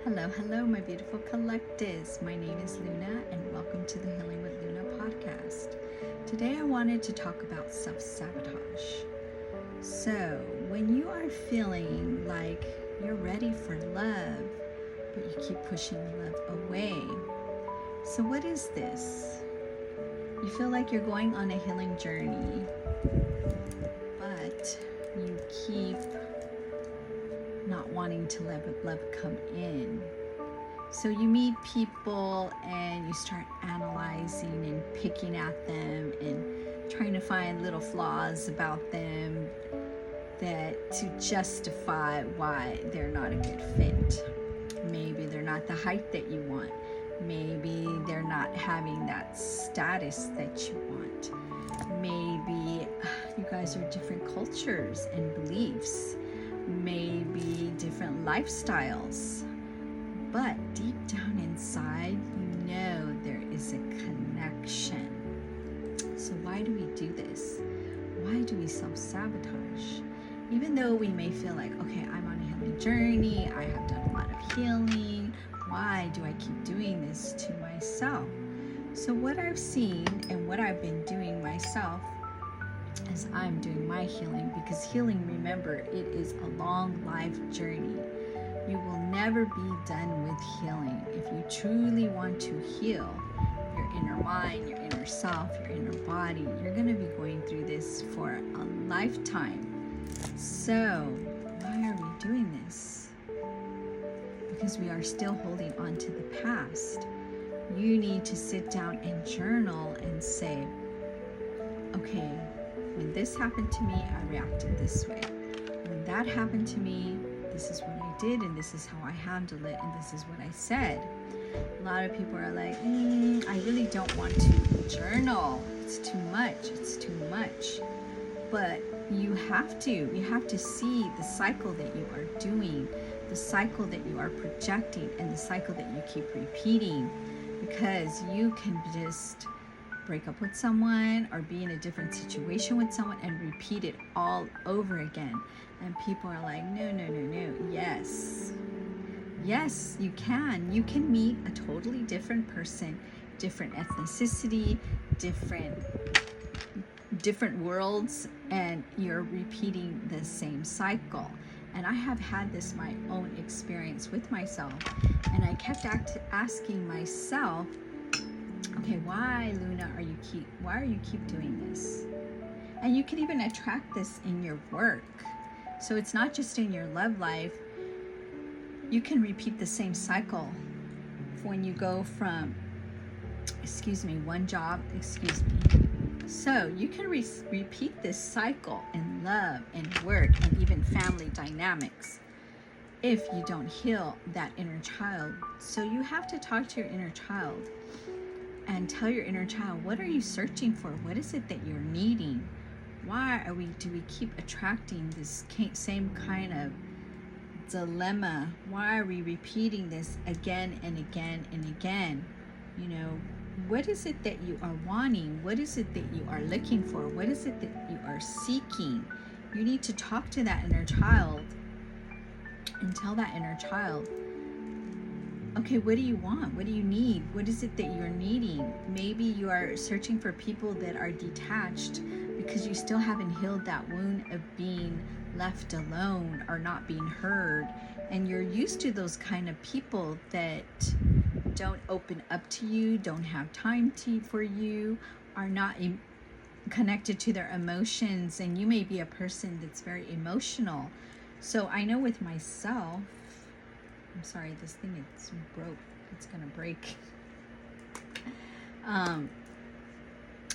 Hello, hello, my beautiful collectives. My name is Luna, and welcome to the Healing with Luna podcast. Today, I wanted to talk about self-sabotage. So, when you are feeling like you're ready for love, but you keep pushing love away, so what is this? You feel like you're going on a healing journey, but you keep not wanting to let love come in. So you meet people and you start analyzing and picking at them and trying to find little flaws about them that to justify why they're not a good fit. Maybe they're not the height that you want. Maybe they're not having that status that you want. Maybe you guys are different cultures and beliefs. Maybe different lifestyles, but deep down inside, you know there is a connection. So why do we do this? Why do we self-sabotage? Even though we may feel like, okay, I'm on a healing journey, I have done a lot of healing, why do I keep doing this to myself? So what I've seen and what I've been doing myself as I'm doing my healing, because healing, remember, it is a long life journey. You will never be done with healing. If you truly want to heal your inner mind, your inner self, your inner body, you're going to be going through this for a lifetime. So why are we doing this? Because we are still holding on to the past. You need to sit down and journal and say, okay, when this happened to me, I reacted this way. When that happened to me, this is what I did, and this is how I handled it, and this is what I said. A lot of people are like, I really don't want to journal. It's too much. It's too much. But you have to see the cycle that you are doing, the cycle that you are projecting, and the cycle that you keep repeating, because you can just break up with someone or be in a different situation with someone and repeat it all over again. And people are like, no. Yes, you can. You can meet a totally different person, different ethnicity, different worlds, and you're repeating the same cycle. And I have had this my own experience with myself, and I kept asking myself, okay, why, Luna, why are you keep doing this? And you can even attract this in your work. So it's not just in your love life. You can repeat the same cycle when you go from, one job, So you can repeat this cycle in love and work and even family dynamics if you don't heal that inner child. So you have to talk to your inner child and tell your inner child, what are you searching for? What is it that you're needing? Why do we keep attracting this same kind of dilemma? Why are we repeating this again and again and again? What is it that you are wanting? What is it that you are looking for? What is it that you are seeking? You need to talk to that inner child and tell that inner child, okay, what do you want? What do you need? What is it that you're needing? Maybe you are searching for people that are detached because you still haven't healed that wound of being left alone or not being heard. And you're used to those kind of people that don't open up to you, don't have time for you, are not connected to their emotions. And you may be a person that's very emotional. So I know with myself, I'm sorry, this thing is broke. It's gonna break.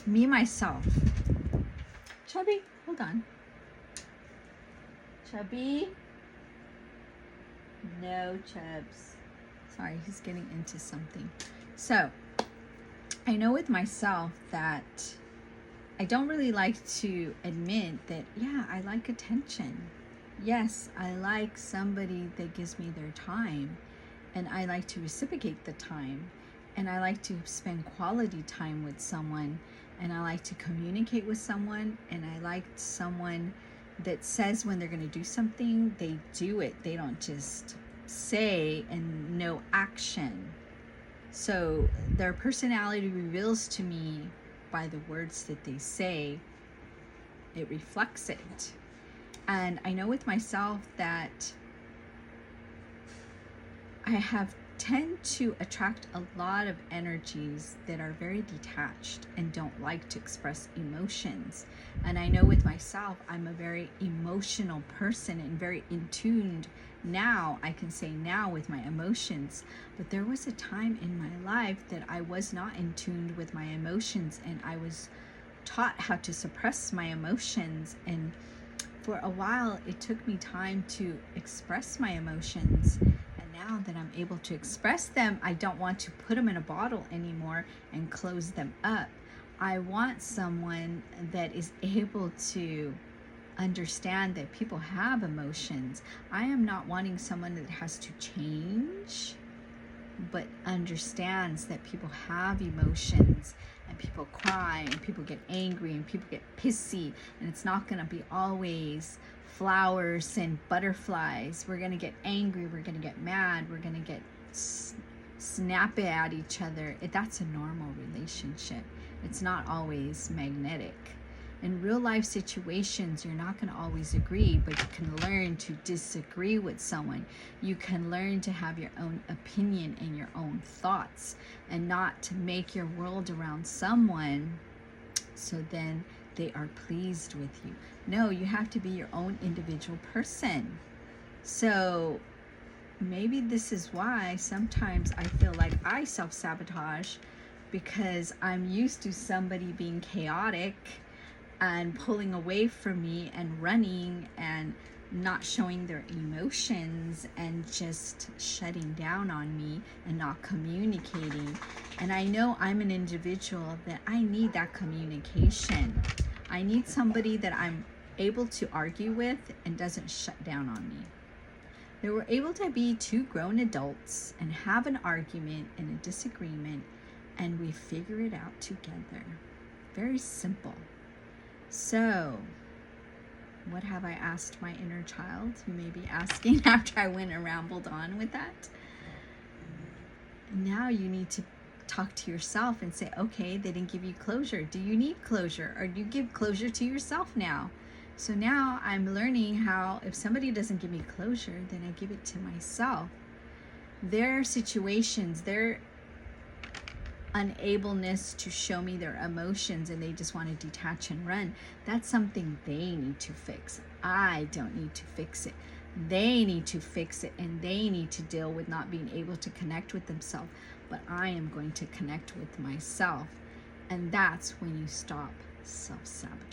Me, myself. Chubby, hold on. Chubby? No, Chubs. Sorry, he's getting into something. So, I know with myself that I don't really like to admit that, yeah, I like attention. Yes, I like somebody that gives me their time, and I like to reciprocate the time, and I like to spend quality time with someone, and I like to communicate with someone, and I like someone that says when they're going to do something, they do it. They don't just say and no action. So their personality reveals to me by the words that they say. It reflects it. And I know with myself that I tend to attract a lot of energies that are very detached and don't like to express emotions. And I know with myself, I'm a very emotional person and very in tuned now, I can say now, with my emotions. But there was a time in my life that I was not in tune with my emotions, and I was taught how to suppress my emotions. And for a while, it took me time to express my emotions. And now that I'm able to express them, I don't want to put them in a bottle anymore and close them up. I want someone that is able to understand that people have emotions. I am not wanting someone that has to change, but understands that people have emotions, and people cry, and people get angry, and people get pissy, and it's not going to be always flowers and butterflies. We're going to get angry, we're going to get mad, we're going to get snappy at each other. That's a normal relationship. It's not always magnetic. In real life situations, you're not going to always agree, but you can learn to disagree with someone. You can learn to have your own opinion and your own thoughts, and not to make your world around someone so then they are pleased with you. No, you have to be your own individual person. So maybe this is why sometimes I feel like I self-sabotage, because I'm used to somebody being chaotic and pulling away from me and running and not showing their emotions and just shutting down on me and not communicating. And I know I'm an individual that I need that communication. I need somebody that I'm able to argue with and doesn't shut down on me. They were able to be two grown adults and have an argument and a disagreement, and we figure it out together. Very simple. So, what have I asked my inner child? You may be asking after I went and rambled on with that. Now you need to talk to yourself and say, okay, they didn't give you closure. Do you need closure? Or do you give closure to yourself now? So now I'm learning how, if somebody doesn't give me closure, then I give it to myself. Their situations, their unableness to show me their emotions, and they just want to detach and run, that's something they need to fix. I don't need to fix it. They need to fix it, and they need to deal with not being able to connect with themselves. But I am going to connect with myself, and that's when you stop self-sabotaging.